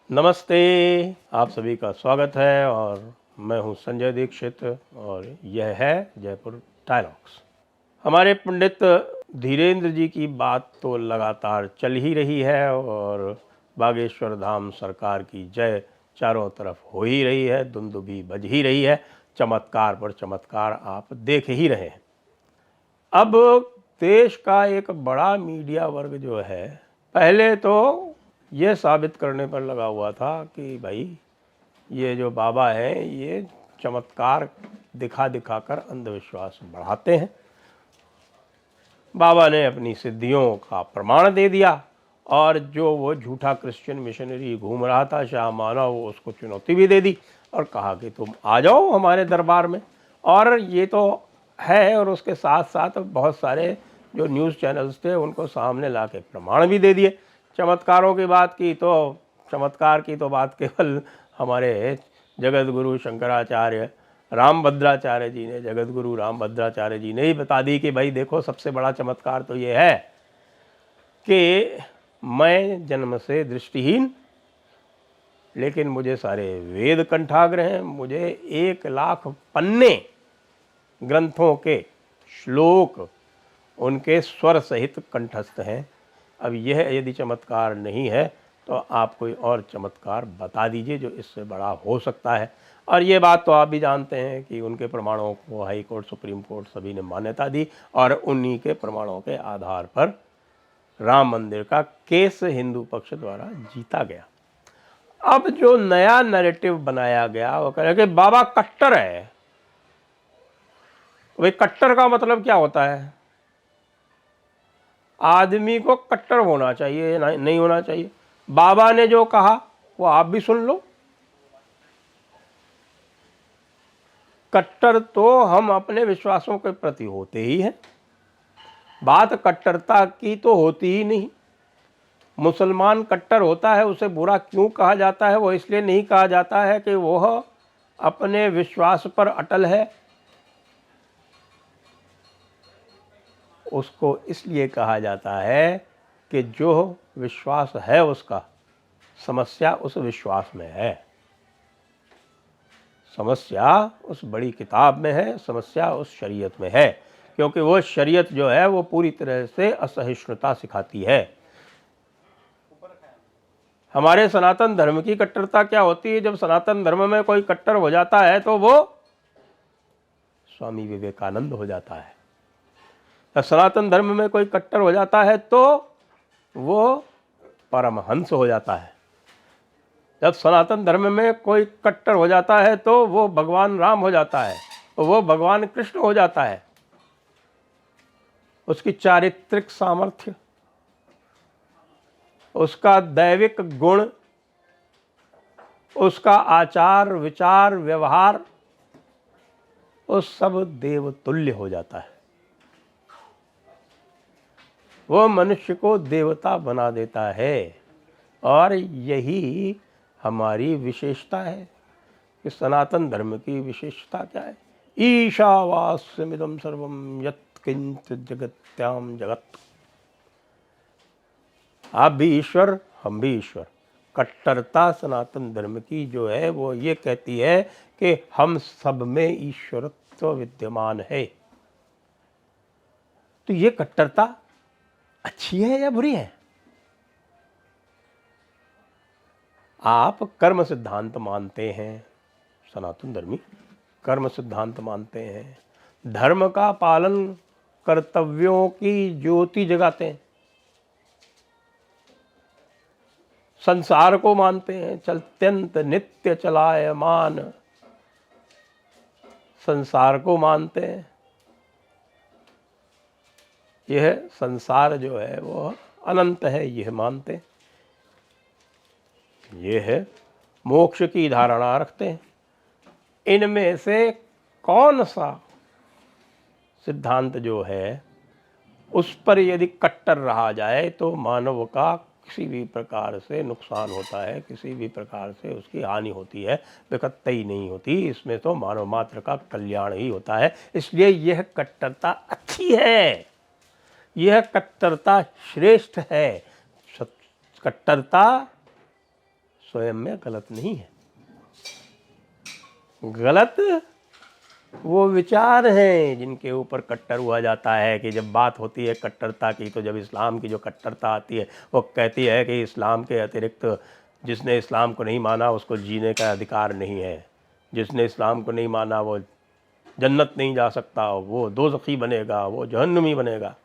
नमस्ते, आप सभी का स्वागत है और मैं हूं संजय दीक्षित और यह है जयपुर डायलॉग्स। हमारे पंडित धीरेन्द्र जी की बात तो लगातार चल ही रही है और बागेश्वर धाम सरकार की जय चारों तरफ हो ही रही है, दुंदुभी बज ही रही है, चमत्कार पर चमत्कार आप देख ही रहे हैं। अब देश का एक बड़ा मीडिया वर्ग जो है, पहले तो ये साबित करने पर लगा हुआ था कि भाई ये जो बाबा हैं ये चमत्कार दिखा दिखा कर अंधविश्वास बढ़ाते हैं। बाबा ने अपनी सिद्धियों का प्रमाण दे दिया और जो वो झूठा क्रिश्चियन मिशनरी घूम रहा था शाह मानव, वो उसको चुनौती भी दे दी और कहा कि तुम आ जाओ हमारे दरबार में। और ये तो है, और उसके साथ साथ बहुत सारे जो न्यूज़ चैनल्स थे उनको सामने ला के प्रमाण भी दे दिए। चमत्कारों की बात की तो चमत्कार की तो बात केवल हमारे जगत गुरु शंकराचार्य रामभद्राचार्य जी ने, जगत गुरु रामभद्राचार्य जी ने ही बता दी कि भाई देखो, सबसे बड़ा चमत्कार तो ये है कि मैं जन्म से दृष्टिहीन, लेकिन मुझे सारे वेद कंठाग्र हैं, मुझे 1,00,000 पन्ने ग्रंथों के श्लोक उनके स्वर सहित कंठस्थ हैं। अब यह यदि चमत्कार नहीं है तो आप कोई और चमत्कार बता दीजिए जो इससे बड़ा हो सकता है। और ये बात तो आप भी जानते हैं कि उनके प्रमाणों को हाई कोर्ट, सुप्रीम कोर्ट सभी ने मान्यता दी और उन्हीं के प्रमाणों के आधार पर राम मंदिर का केस हिंदू पक्ष द्वारा जीता गया। अब जो नया नैरेटिव बनाया गया वो कह रहे कि बाबा कट्टर है। भाई कट्टर का मतलब क्या होता है? आदमी को कट्टर होना चाहिए, नहीं होना चाहिए। बाबा ने जो कहा वो आप भी सुन लो। कट्टर तो हम अपने विश्वासों के प्रति होते ही हैं, बात कट्टरता की तो होती ही नहीं। मुसलमान कट्टर होता है, उसे बुरा क्यों कहा जाता है? वो इसलिए नहीं कहा जाता है कि वह अपने विश्वास पर अटल है, उसको इसलिए कहा जाता है कि जो विश्वास है उसका, समस्या उस विश्वास में है, समस्या उस बड़ी किताब में है, समस्या उस शरीयत में है। क्योंकि वो शरीयत जो है वो पूरी तरह से असहिष्णुता सिखाती है। हमारे सनातन धर्म की कट्टरता क्या होती है? जब सनातन धर्म में कोई कट्टर हो जाता है तो वो स्वामी विवेकानंद हो जाता है। जब सनातन धर्म में कोई कट्टर हो जाता है तो वो परमहंस हो जाता है। जब सनातन धर्म में कोई कट्टर हो जाता है तो वो भगवान राम हो जाता है, वो भगवान कृष्ण हो जाता है। उसकी चारित्रिक सामर्थ्य, उसका दैविक गुण, उसका आचार विचार व्यवहार, वो सब देवतुल्य हो जाता है। वो मनुष्य को देवता बना देता है। और यही हमारी विशेषता है कि सनातन धर्म की विशेषता क्या है? ईशावास्यमिदं सर्वं यत्किंच जगत्याम जगत। आप भी ईश्वर, हम भी ईश्वर। कट्टरता सनातन धर्म की जो है वो ये कहती है कि हम सब में ईश्वरत्व विद्यमान है। तो ये कट्टरता अच्छी है या बुरी है? आप कर्म सिद्धांत मानते हैं, सनातन धर्मी कर्म सिद्धांत मानते हैं, धर्म का पालन कर्तव्यों की ज्योति जगाते हैं, संसार को मानते हैं, चलत्यंत नित्य चलायमान संसार को मानते हैं। यह संसार जो है वो अनंत है, यह मानते हैं। ये है मोक्ष की धारणा रखते हैं। इनमें से कौन सा सिद्धांत जो है उस पर यदि कट्टर रहा जाए तो मानव का किसी भी प्रकार से नुकसान होता है, किसी भी प्रकार से उसकी हानि होती है, बेकत्तई नहीं होती। इसमें तो मानव मात्र का कल्याण ही होता है। इसलिए यह कट्टरता अच्छी है, यह कट्टरता श्रेष्ठ है। कट्टरता स्वयं में गलत नहीं है। गलत वो विचार हैं जिनके ऊपर कट्टर हुआ जाता है कि जब बात होती है कट्टरता की, तो जब इस्लाम की जो कट्टरता आती है वो कहती है कि इस्लाम के अतिरिक्त जिसने इस्लाम को नहीं माना उसको जीने का अधिकार नहीं है, जिसने इस्लाम को नहीं माना वो जन्नत नहीं जा सकता, वो दोज़खी बनेगा, वो जहन्नमी बनेगा।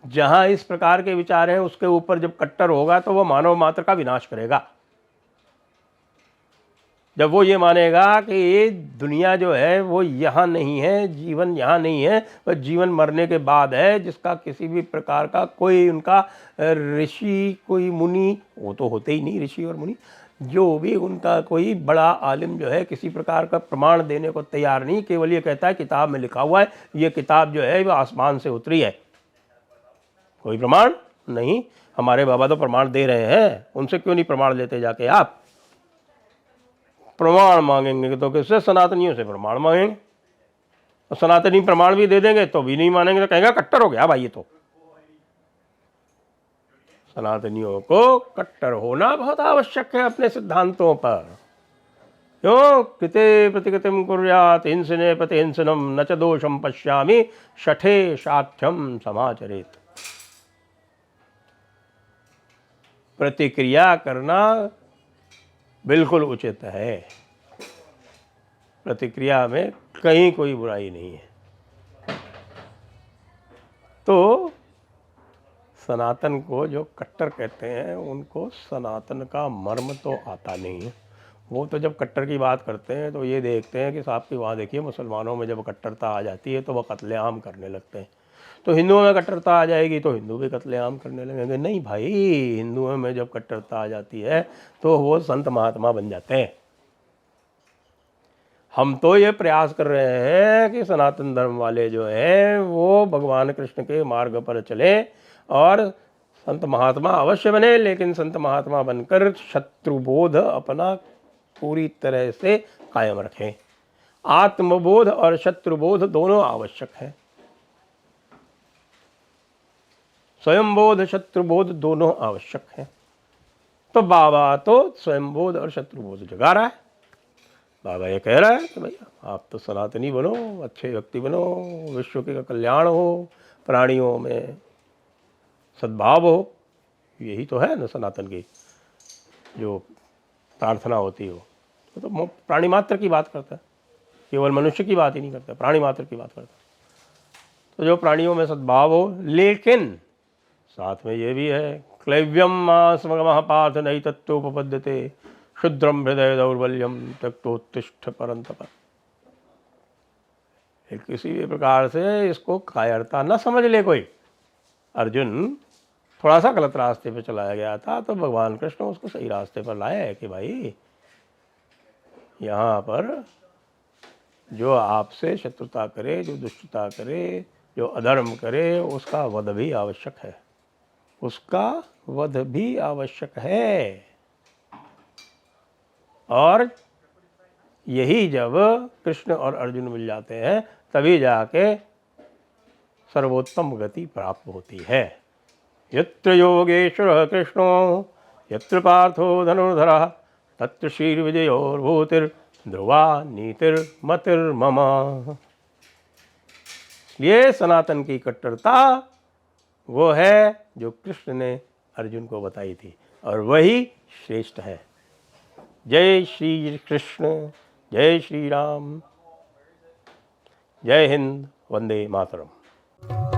जहाँ इस प्रकार के विचार हैं उसके ऊपर जब कट्टर होगा तो वो मानव मात्र का विनाश करेगा। जब वो ये मानेगा कि ये दुनिया जो है वो यहाँ नहीं है, जीवन यहाँ नहीं है, वह जीवन मरने के बाद है, जिसका किसी भी प्रकार का कोई उनका ऋषि, कोई मुनि, वो तो होते ही नहीं ऋषि और मुनि, जो भी उनका कोई बड़ा आलिम जो है किसी प्रकार का प्रमाण देने को तैयार नहीं, केवल ये कहता है किताब में लिखा हुआ है, ये किताब जो है वो आसमान से उतरी है, कोई प्रमाण नहीं। हमारे बाबा तो प्रमाण दे रहे हैं, उनसे क्यों नहीं प्रमाण लेते जाके आप? प्रमाण मांगेंगे तो किससे? सनातनियों से प्रमाण मांगेंगे, और सनातनी प्रमाण भी दे देंगे तो भी नहीं मानेंगे, तो कहेंगे कट्टर हो गया भाई ये तो। सनातनियों को कट्टर होना बहुत आवश्यक है अपने सिद्धांतों पर। क्यों? कृते प्रतिकृतिम कुर्यात् हिंसने प्रतिहिंसनम न च दोषम पश्यामि शठे शाठ्यम समाचरेत। प्रतिक्रिया करना बिल्कुल उचित है, प्रतिक्रिया में कहीं कोई बुराई नहीं है। तो सनातन को जो कट्टर कहते हैं उनको सनातन का मर्म तो आता नहीं है। वो तो जब कट्टर की बात करते हैं तो ये देखते हैं कि साहब की वहाँ देखिए मुसलमानों में जब कट्टरता आ जाती है तो वह कत्लेआम करने लगते हैं, तो हिंदुओं में कट्टरता आ जाएगी तो हिंदू भी कत्लेआम करने लगेंगे। नहीं भाई, हिंदुओं में जब कट्टरता आ जाती है तो वो संत महात्मा बन जाते हैं। हम तो ये प्रयास कर रहे हैं कि सनातन धर्म वाले जो हैं वो भगवान कृष्ण के मार्ग पर चले और संत महात्मा अवश्य बने, लेकिन संत महात्मा बनकर शत्रुबोध अपना पूरी तरह से कायम रखें। आत्मबोध और शत्रुबोध दोनों आवश्यक है। स्वयंबोध शत्रुबोध दोनों आवश्यक है। तो बाबा तो स्वयंबोध और शत्रुबोध जगा रहा है। बाबा ये कह रहा है कि भैया आप तो सनातनी बनो, अच्छे व्यक्ति बनो, विश्व के कल्याण हो, प्राणियों में सद्भाव हो। यही तो है ना सनातन की जो प्रार्थना होती हो। तो प्राणी मात्र की बात करता है, केवल मनुष्य की बात ही नहीं करता, प्राणी मात्र की बात करता है। तो जो प्राणियों में सद्भाव हो, लेकिन साथ में ये भी है क्लैव्यम मास्मगमः पार्थ नहीं तत्वोपपद्यते क्षुद्रम हृदय दौर्बल्यम त्यक्तोत्तिष्ठ परंतप। किसी भी प्रकार से इसको कायरता न समझ ले कोई। अर्जुन थोड़ा सा गलत रास्ते पे चलाया गया था तो भगवान कृष्ण उसको सही रास्ते पर लाया है कि भाई यहाँ पर जो आपसे शत्रुता करे, जो दुष्टता करे, जो अधर्म करे, उसका वध भी आवश्यक है, उसका वध भी आवश्यक है। और यही जब कृष्ण और अर्जुन मिल जाते हैं तभी जाके सर्वोत्तम गति प्राप्त होती है। यत्र योगेश्वरः कृष्णो यत्र पार्थो धनुर्धरः तत्र श्रीर्विजयोर्भूतिर्ध्रुवा नीतिर्मतिर्मम। ये सनातन की कट्टरता वो है जो कृष्ण ने अर्जुन को बताई थी और वही श्रेष्ठ है। जय श्री कृष्ण, जय श्री राम, जय हिंद, वंदे मातरम।